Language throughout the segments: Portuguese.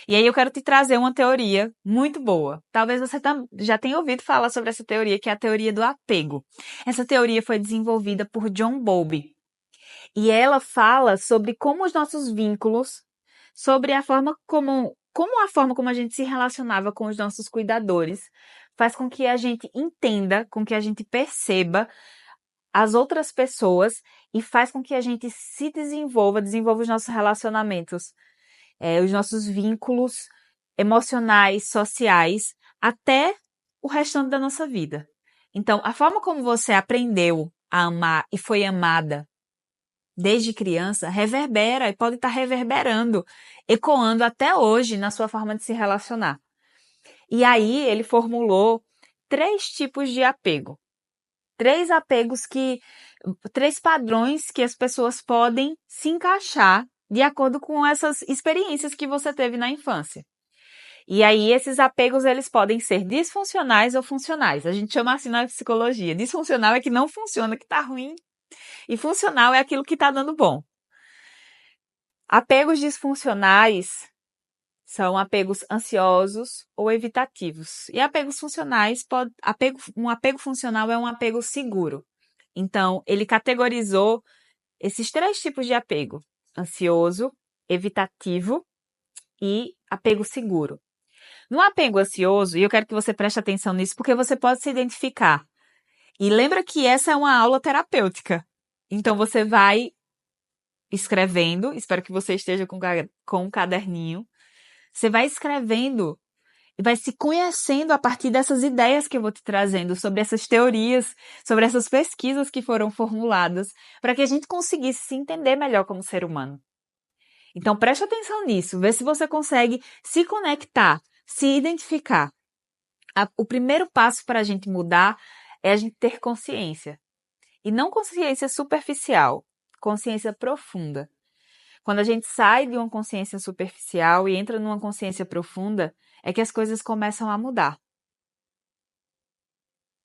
E aí eu quero te trazer uma teoria muito boa. Talvez você já tenha ouvido falar sobre essa teoria, que é a teoria do apego. Essa teoria foi desenvolvida por John Bowlby. E ela fala sobre como os nossos vínculos, sobre a forma como a gente se relacionava com os nossos cuidadores, faz com que a gente entenda, com que a gente perceba as outras pessoas e faz com que a gente se desenvolva os nossos relacionamentos, os nossos vínculos emocionais, sociais, até o restante da nossa vida. Então, a forma como você aprendeu a amar e foi amada desde criança reverbera e pode estar reverberando, ecoando até hoje na sua forma de se relacionar. E aí ele formulou 3 tipos de apego. 3 padrões que as pessoas podem se encaixar de acordo com essas experiências que você teve na infância. E aí esses apegos eles podem ser disfuncionais ou funcionais. A gente chama assim na psicologia. Disfuncional é que não funciona, que tá ruim. E funcional é aquilo que tá dando bom. Apegos disfuncionais são apegos ansiosos ou evitativos. E apegos funcionais, um apego funcional é um apego seguro. Então, ele categorizou esses 3 tipos de apego: ansioso, evitativo e apego seguro. No apego ansioso, e eu quero que você preste atenção nisso, porque você pode se identificar. E lembra que essa é uma aula terapêutica. Então, você vai escrevendo, espero que você esteja com um caderninho, você vai escrevendo e vai se conhecendo a partir dessas ideias que eu vou te trazendo, sobre essas teorias, sobre essas pesquisas que foram formuladas, para que a gente conseguisse se entender melhor como ser humano. Então, preste atenção nisso, vê se você consegue se conectar, se identificar. O primeiro passo para a gente mudar é a gente ter consciência. E não consciência superficial, consciência profunda. Quando a gente sai de uma consciência superficial e entra numa consciência profunda, é que as coisas começam a mudar.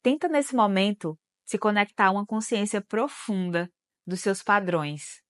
Tenta nesse momento se conectar a uma consciência profunda dos seus padrões,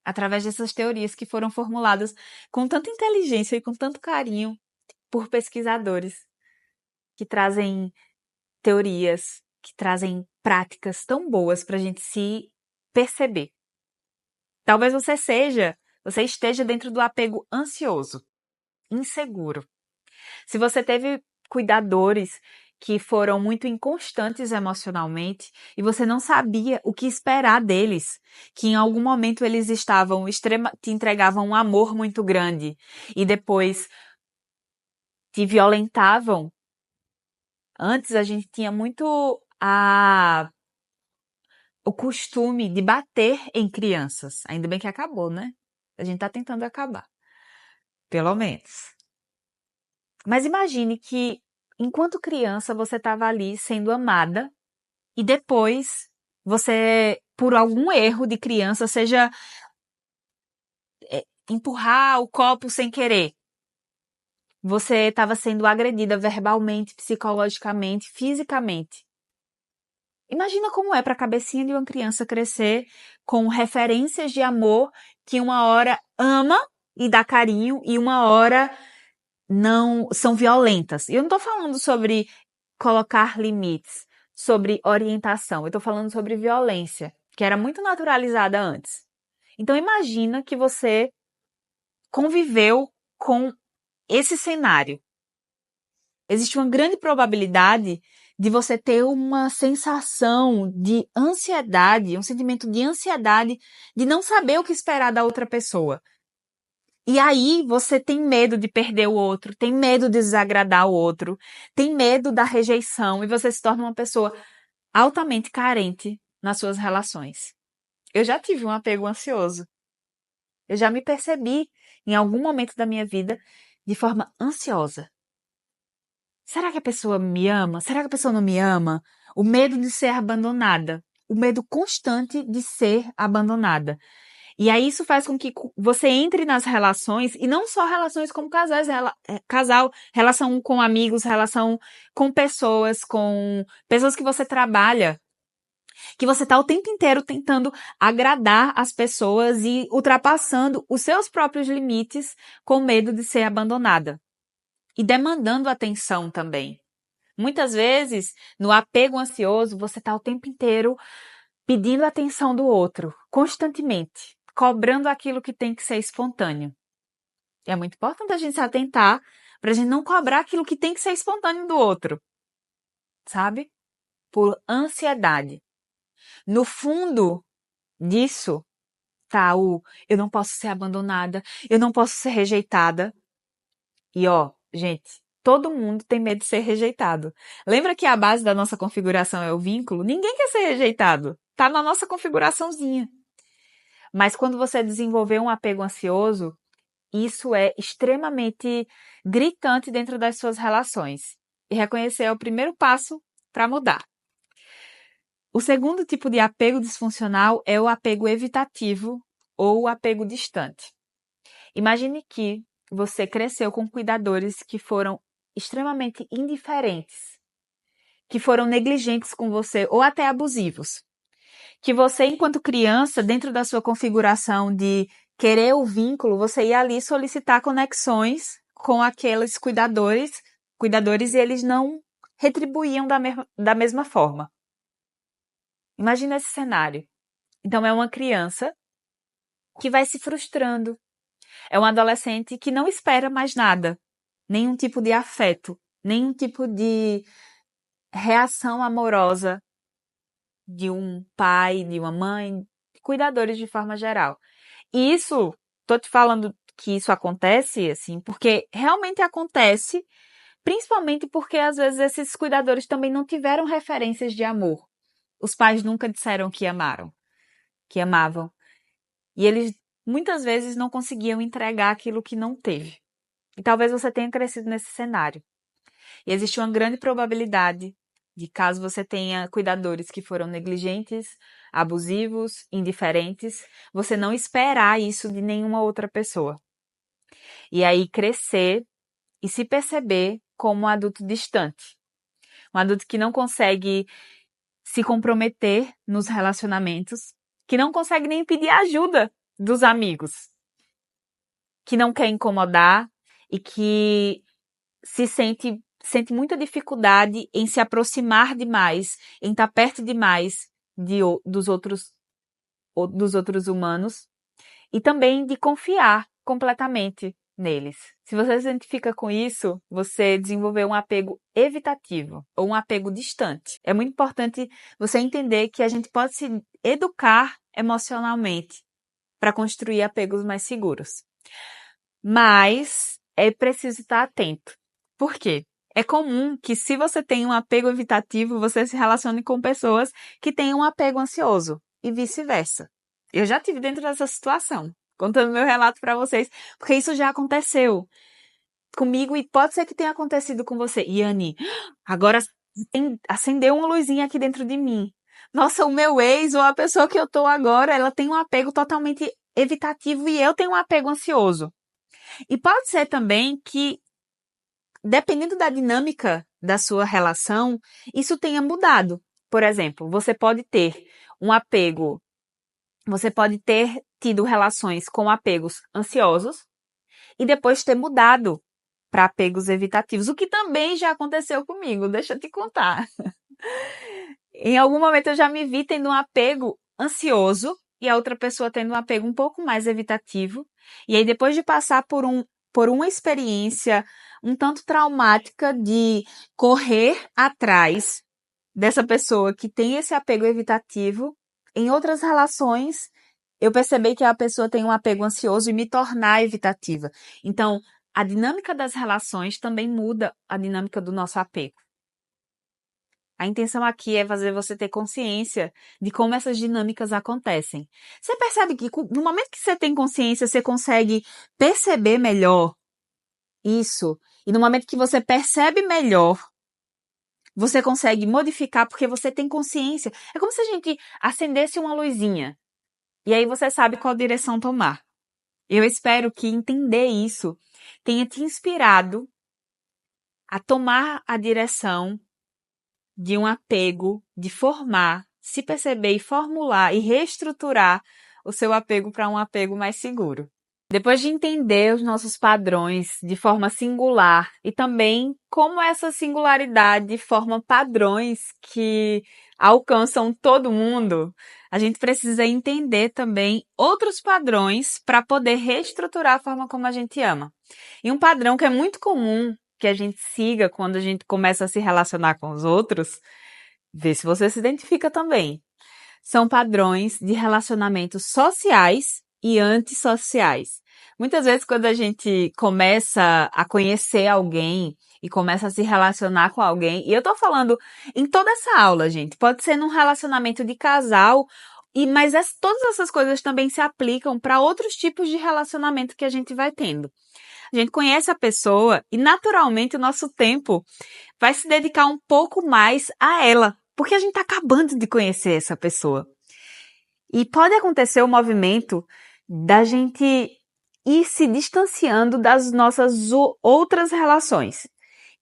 através dessas teorias que foram formuladas com tanta inteligência e com tanto carinho por pesquisadores que trazem teorias, que trazem práticas tão boas para a gente se perceber. Talvez você esteja dentro do apego ansioso, inseguro. Se você teve cuidadores que foram muito inconstantes emocionalmente e você não sabia o que esperar deles, que em algum momento eles te entregavam um amor muito grande e depois te violentavam. Antes a gente tinha muito o costume de bater em crianças. Ainda bem que acabou, né? A gente tá tentando acabar. Pelo menos. Mas imagine que, enquanto criança, você estava ali sendo amada e depois você, por algum erro de criança, seja empurrar o copo sem querer, você estava sendo agredida verbalmente, psicologicamente, fisicamente. Imagina como é para a cabecinha de uma criança crescer com referências de amor que uma hora ama e dá carinho e uma hora não são violentas. E eu não estou falando sobre colocar limites, sobre orientação. Eu estou falando sobre violência, que era muito naturalizada antes. Então imagina que você conviveu com esse cenário. Existe uma grande probabilidade de você ter uma sensação de ansiedade, um sentimento de ansiedade de não saber o que esperar da outra pessoa. E aí você tem medo de perder o outro, tem medo de desagradar o outro, tem medo da rejeição e você se torna uma pessoa altamente carente nas suas relações. Eu já tive um apego ansioso. Eu já me percebi em algum momento da minha vida de forma ansiosa. Será que a pessoa me ama? Será que a pessoa não me ama? O medo de ser abandonada. O medo constante de ser abandonada. E aí isso faz com que você entre nas relações, e não só relações como casal, relação com amigos, relação com pessoas que você trabalha. Que você está o tempo inteiro tentando agradar as pessoas e ultrapassando os seus próprios limites com medo de ser abandonada. E demandando atenção também. Muitas vezes, no apego ansioso, você está o tempo inteiro pedindo a atenção do outro, constantemente, cobrando aquilo que tem que ser espontâneo. E é muito importante a gente se atentar para a gente não cobrar aquilo que tem que ser espontâneo do outro, sabe? Por ansiedade. No fundo disso tá o eu não posso ser abandonada, eu não posso ser rejeitada. E ó, gente, todo mundo tem medo de ser rejeitado. Lembra que a base da nossa configuração é o vínculo? Ninguém quer ser rejeitado. Tá na nossa configuraçãozinha. Mas quando você desenvolver um apego ansioso, isso é extremamente gritante dentro das suas relações. E reconhecer é o primeiro passo para mudar. O segundo tipo de apego disfuncional é o apego evitativo ou o apego distante. Imagine que você cresceu com cuidadores que foram extremamente indiferentes, que foram negligentes com você ou até abusivos. Que você, enquanto criança, dentro da sua configuração de querer o vínculo, você ia ali solicitar conexões com aqueles cuidadores e eles não retribuíam da mesma forma. Imagina esse cenário. Então, é uma criança que vai se frustrando. É um adolescente que não espera mais nada. Nenhum tipo de afeto. Nenhum tipo de reação amorosa de um pai, de uma mãe, cuidadores de forma geral. E isso, tô te falando que isso acontece, assim, porque realmente acontece, principalmente porque às vezes esses cuidadores também não tiveram referências de amor. Os pais nunca disseram que amaram, que amavam. E eles muitas vezes não conseguiam entregar aquilo que não teve. E talvez você tenha crescido nesse cenário. E existe uma grande probabilidade de, caso você tenha cuidadores que foram negligentes, abusivos, indiferentes, você não esperar isso de nenhuma outra pessoa. E aí crescer e se perceber como um adulto distante. Um adulto que não consegue se comprometer nos relacionamentos, que não consegue nem pedir ajuda dos amigos, que não quer incomodar e que sente muita dificuldade em se aproximar demais, em estar perto demais dos outros humanos e também de confiar completamente neles. Se você se identifica com isso, você desenvolveu um apego evitativo ou um apego distante. É muito importante você entender que a gente pode se educar emocionalmente para construir apegos mais seguros. Mas é preciso estar atento. Por quê? É comum que, se você tem um apego evitativo, você se relacione com pessoas que têm um apego ansioso e vice-versa. Eu já tive dentro dessa situação, contando meu relato para vocês, porque isso já aconteceu comigo e pode ser que tenha acontecido com você. Yane, agora acendeu uma luzinha aqui dentro de mim. Nossa, o meu ex ou a pessoa que eu tô agora, ela tem um apego totalmente evitativo e eu tenho um apego ansioso. E pode ser também que, dependendo da dinâmica da sua relação, isso tenha mudado. Por exemplo, você pode ter tido relações com apegos ansiosos e depois ter mudado para apegos evitativos, o que também já aconteceu comigo, deixa eu te contar. Em algum momento eu já me vi tendo um apego ansioso e a outra pessoa tendo um apego um pouco mais evitativo. E aí, depois de passar por uma experiência um tanto traumática de correr atrás dessa pessoa que tem esse apego evitativo, em outras relações, eu percebi que a pessoa tem um apego ansioso e me tornar evitativa. Então, a dinâmica das relações também muda a dinâmica do nosso apego. A intenção aqui é fazer você ter consciência de como essas dinâmicas acontecem. Você percebe que no momento que você tem consciência, você consegue perceber melhor isso. E no momento que você percebe melhor, você consegue modificar porque você tem consciência. É como se a gente acendesse uma luzinha. E aí você sabe qual direção tomar. Eu espero que entender isso tenha te inspirado a tomar a direção de um apego, de formar se perceber e formular e reestruturar o seu apego para um apego mais seguro. Depois de entender os nossos padrões de forma singular e também como essa singularidade forma padrões que alcançam todo mundo, a gente precisa entender também outros padrões para poder reestruturar a forma como a gente ama. E um padrão que é muito comum que a gente siga quando a gente começa a se relacionar com os outros, vê se você se identifica também. São padrões de relacionamentos sociais e antissociais. Muitas vezes, quando a gente começa a conhecer alguém e começa a se relacionar com alguém, e eu tô falando em toda essa aula, gente, pode ser num relacionamento de casal, mas todas essas coisas também se aplicam para outros tipos de relacionamento que a gente vai tendo. A gente conhece a pessoa e, naturalmente, o nosso tempo vai se dedicar um pouco mais a ela, porque a gente tá acabando de conhecer essa pessoa. E pode acontecer o movimento da gente ir se distanciando das nossas outras relações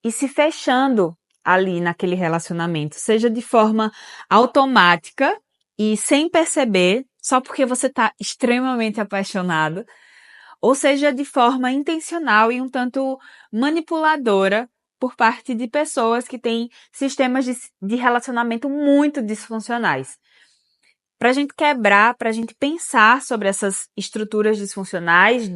e se fechando ali naquele relacionamento, seja de forma automática e sem perceber, só porque você está extremamente apaixonado, ou seja de forma intencional e um tanto manipuladora por parte de pessoas que têm sistemas de relacionamento muito disfuncionais. Para a gente quebrar, para a gente pensar sobre essas estruturas disfuncionais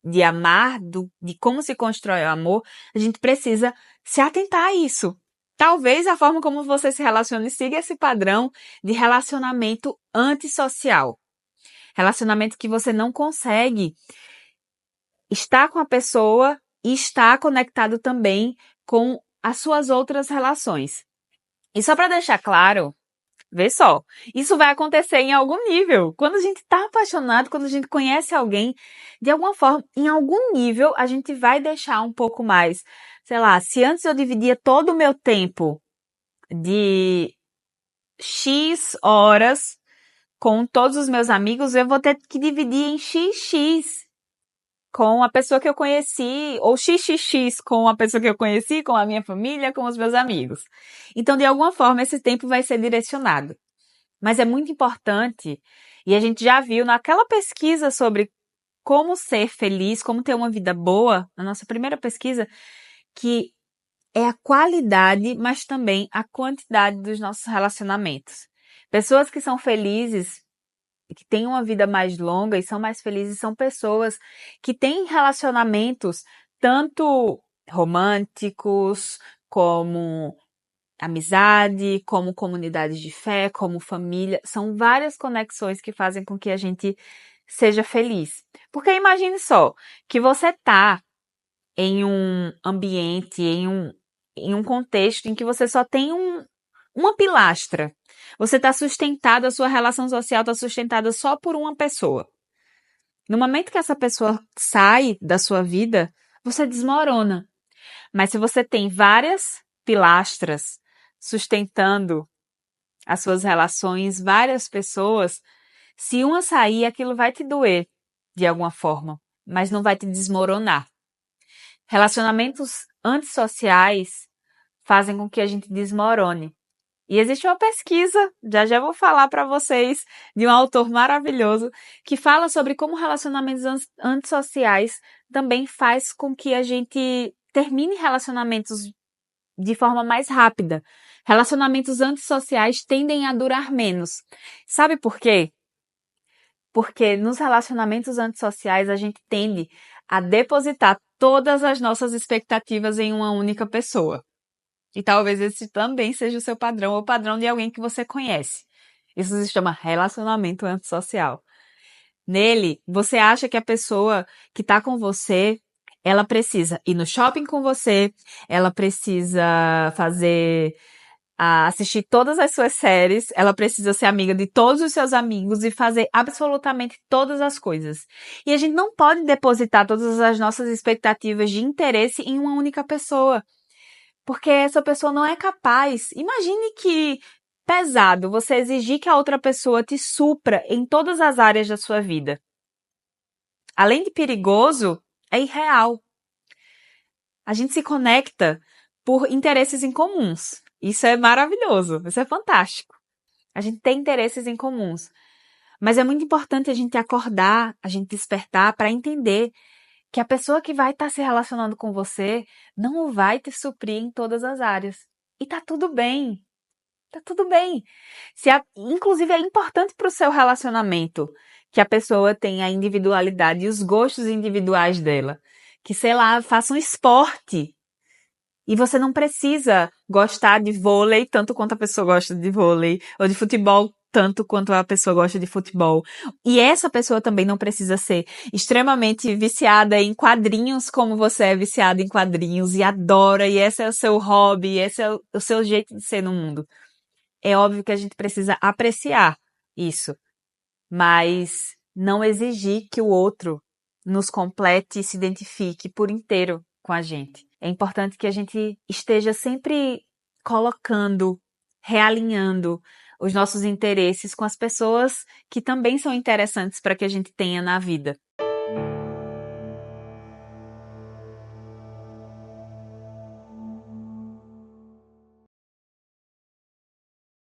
de amar, de como se constrói o amor, a gente precisa se atentar a isso. Talvez a forma como você se relaciona siga esse padrão de relacionamento antissocial. Relacionamento que você não consegue estar com a pessoa e estar conectado também com as suas outras relações. E só para deixar claro, vê só, isso vai acontecer em algum nível. Quando a gente tá apaixonado, quando a gente conhece alguém, de alguma forma, em algum nível, a gente vai deixar um pouco mais. Sei lá, se antes eu dividia todo o meu tempo de X horas com todos os meus amigos, eu vou ter que dividir em XX com a pessoa que eu conheci, ou XXX com a pessoa que eu conheci, com a minha família, com os meus amigos. Então, de alguma forma, esse tempo vai ser direcionado. Mas é muito importante, e a gente já viu naquela pesquisa sobre como ser feliz, como ter uma vida boa, na nossa primeira pesquisa, que é a qualidade, mas também a quantidade dos nossos relacionamentos. Pessoas que são felizes, que têm uma vida mais longa e são mais felizes, são pessoas que têm relacionamentos tanto românticos como amizade, como comunidade de fé, como família, são várias conexões que fazem com que a gente seja feliz. Porque imagine só, que você tá em um ambiente, em um contexto em que você só tem uma pilastra. Você tá sustentado, a sua relação social tá sustentada só por uma pessoa. No momento que essa pessoa sai da sua vida, você desmorona. Mas se você tem várias pilastras sustentando as suas relações, várias pessoas, se uma sair, aquilo vai te doer de alguma forma, mas não vai te desmoronar. Relacionamentos antissociais fazem com que a gente desmorone. E existe uma pesquisa, já vou falar para vocês, de um autor maravilhoso, que fala sobre como relacionamentos antissociais também faz com que a gente termine relacionamentos de forma mais rápida. Relacionamentos antissociais tendem a durar menos. Sabe por quê? Porque nos relacionamentos antissociais a gente tende a depositar todas as nossas expectativas em uma única pessoa. E talvez esse também seja o seu padrão ou o padrão de alguém que você conhece. Isso se chama relacionamento antissocial. Nele, você acha que a pessoa que está com você, ela precisa ir no shopping com você, ela precisa assistir todas as suas séries, ela precisa ser amiga de todos os seus amigos e fazer absolutamente todas as coisas. E a gente não pode depositar todas as nossas expectativas de interesse em uma única pessoa, porque essa pessoa não é capaz. Imagine que pesado você exigir que a outra pessoa te supra em todas as áreas da sua vida. Além de perigoso, é irreal. A gente se conecta por interesses em comuns. Isso é maravilhoso, isso é fantástico. A gente tem interesses em comuns. Mas é muito importante a gente acordar, a gente despertar para entender que a pessoa que vai estar se relacionando com você não vai te suprir em todas as áreas. E tá tudo bem. Tá tudo bem. Inclusive, é importante para o seu relacionamento que a pessoa tenha a individualidade e os gostos individuais dela. Que, sei lá, faça um esporte. E você não precisa gostar de vôlei tanto quanto a pessoa gosta de vôlei, ou de futebol tanto quanto a pessoa gosta de futebol. E essa pessoa também não precisa ser extremamente viciada em quadrinhos como você é viciado em quadrinhos e adora, e esse é o seu hobby, e esse é o seu jeito de ser no mundo. É óbvio que a gente precisa apreciar isso, mas não exigir que o outro nos complete e se identifique por inteiro com a gente. É importante que a gente esteja sempre colocando, realinhando os nossos interesses com as pessoas que também são interessantes para que a gente tenha na vida.